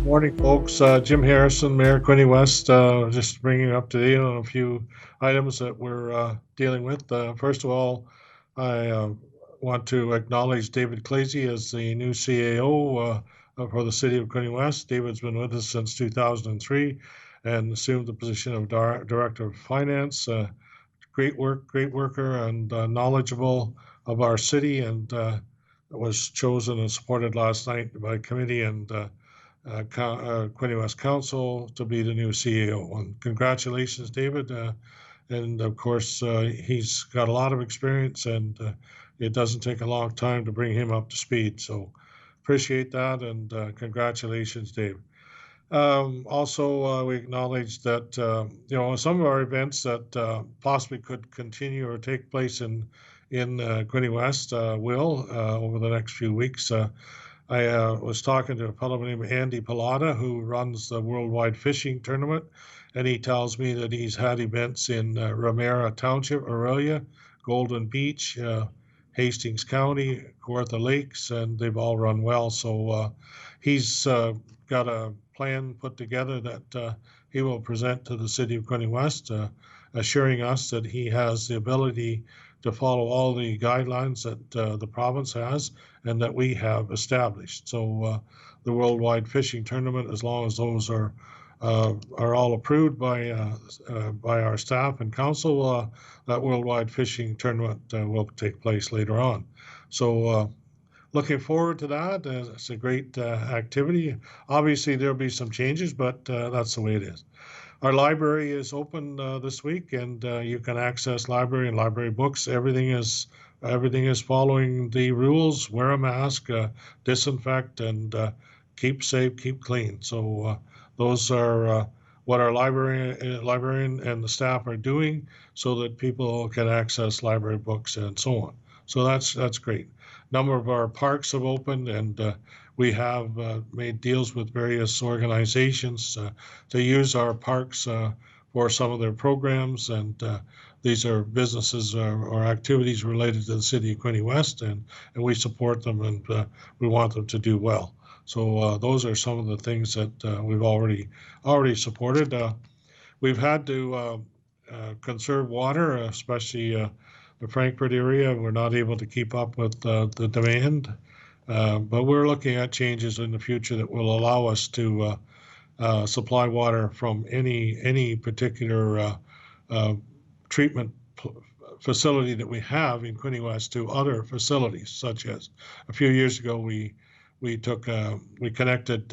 Morning, folks. Jim Harrison, Mayor Quinte West, just bringing you up to date on a few items that we're dealing with. First of all, I want to acknowledge David Clazy as the new CAO for the city of Quinte West. David's been with us since 2003 and assumed the position of Director of Finance. Great work, great worker, and knowledgeable of our city, and was chosen and supported last night by committee and Quinte West Council to be the new CEO. And congratulations, David. And of course, he's got a lot of experience, and it doesn't take a long time to bring him up to speed. So appreciate that, and congratulations, Dave. Also, we acknowledge that some of our events that possibly could continue or take place in Quinte West will over the next few weeks. I was talking to a fellow named Andy Pilata, who runs the Worldwide Fishing Tournament, and he tells me that he's had events in Ramera Township, Aurelia, Golden Beach, Hastings County, Kawartha Lakes, and they've all run well. So he's got a plan put together that he will present to the city of Quinte West, assuring us that he has the ability to follow all the guidelines that the province has and that we have established. So the Worldwide Fishing Tournament, as long as those are all approved by our staff and council, that Worldwide Fishing Tournament will take place later on. So looking forward to that. It's a great activity. Obviously, there'll be some changes, but that's the way it is. Our library is open this week, and you can access library and library books. Everything is following the rules. Wear a mask, disinfect, and keep safe, keep clean. So those are what our librarian and the staff are doing, so that people can access library books and so on. So that's great. Number of our parks have opened, and we have made deals with various organizations to use our parks for some of their programs, and these are businesses or activities related to the city of Quinte West, and we support them, and we want them to do well. So those are some of the things that we've already supported. We've had to conserve water, especially the Frankfurt area. We're not able to keep up with the demand, but we're looking at changes in the future that will allow us to supply water from any particular treatment facility that we have in Quinte West to other facilities, such as a few years ago we connected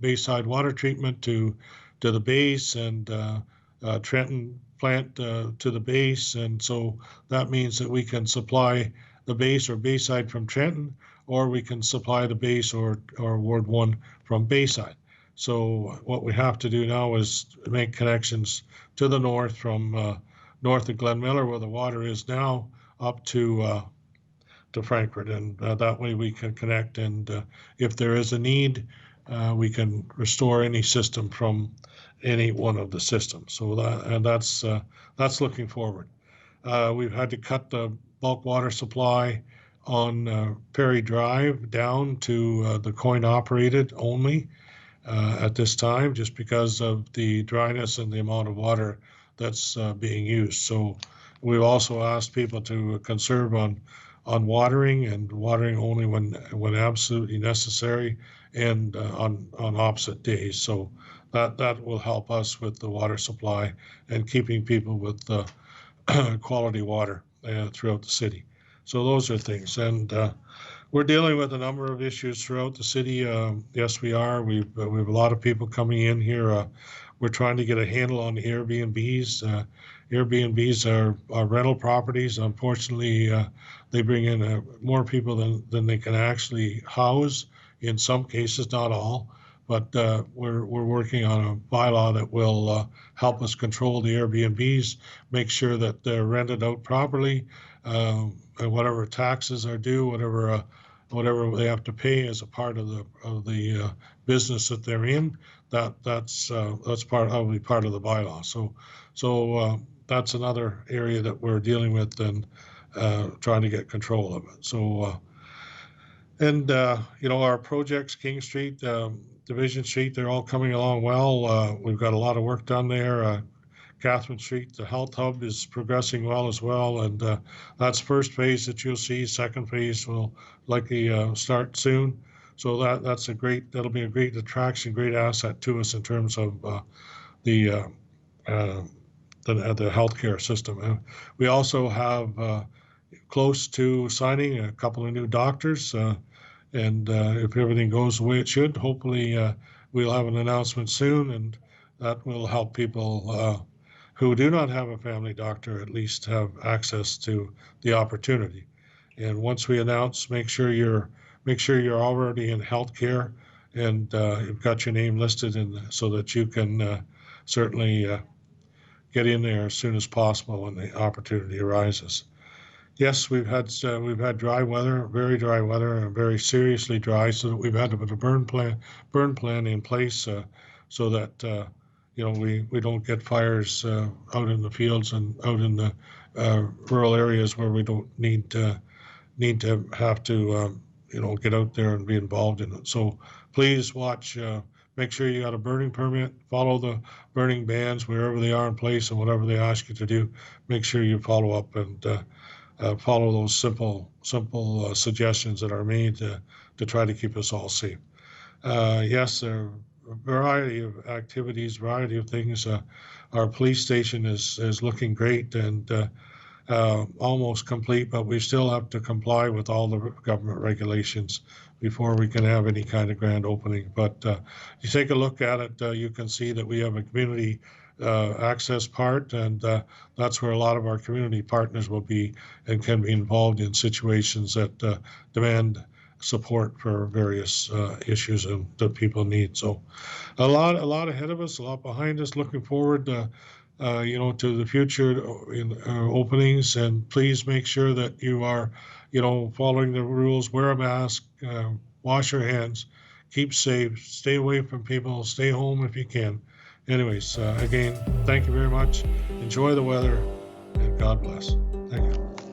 Bayside water treatment to the base, and Trenton plant to the base, and so that means that we can supply the base or Bayside from Trenton, or we can supply the base or Ward 1 from Bayside. So what we have to do now is make connections to the north from north of Glen Miller, where the water is now, up to Frankfurt, and that way we can connect, and if there is a need, we can restore any system from any one of the systems. So that's looking forward. We've had to cut the bulk water supply on Perry Drive down to the coin operated only at this time, just because of the dryness and the amount of water that's being used. So we've also asked people to conserve on watering, and watering only when absolutely necessary, and on opposite days. So that will help us with the water supply and keeping people with quality water throughout the city. So those are things, and we're dealing with a number of issues throughout the city. Yes, we are. We have a lot of people coming in here. We're trying to get a handle on the Airbnbs. Airbnbs are rental properties. Unfortunately, they bring in more people than they can actually house. In some cases, not all, but we're working on a bylaw that will help us control the Airbnbs, make sure that they're rented out properly, and whatever taxes are due, whatever they have to pay as a part of the business that they're in, that's probably part of the bylaw. So that's another area that we're dealing with and trying to get control of it. So and our projects, King Street, Division Street, they're all coming along well. We've got a lot of work done there. Catherine Street, the health hub is progressing well as well, and that's first phase that you'll see. Second phase will likely start soon. So that'll be a great attraction, great asset to us in terms of the uh, uh, the healthcare system. We also have close to signing a couple of new doctors, and if everything goes the way it should, hopefully we'll have an announcement soon, and that will help people who do not have a family doctor at least have access to the opportunity. And once we announce, make sure you're already in healthcare and you've got your name listed in so that you can certainly get in there as soon as possible when the opportunity arises. Yes, we've had dry weather, very dry weather, and very seriously dry, so that we've had to put a burn plan in place so that we don't get fires out in the fields and out in the rural areas where we don't need to have to get out there and be involved in it. So please watch. Make sure you got a burning permit. Follow the burning bans wherever they are in place and whatever they ask you to do. Make sure you follow up and follow those simple suggestions that are made to try to keep us all safe. Yes, there are a variety of activities, variety of things. Our police station is looking great and almost complete, but we still have to comply with all the government regulations before we can have any kind of grand opening. But you take a look at it, you can see that we have a community access part, and that's where a lot of our community partners will be and can be involved in situations that demand support for various issues that people need. So a lot ahead of us, a lot behind us. Looking forward, to the future in openings. And please make sure that you are, following the rules. Wear a mask, wash your hands, keep safe, stay away from people, stay home if you can. Anyways, again, thank you very much. Enjoy the weather, and God bless. Thank you.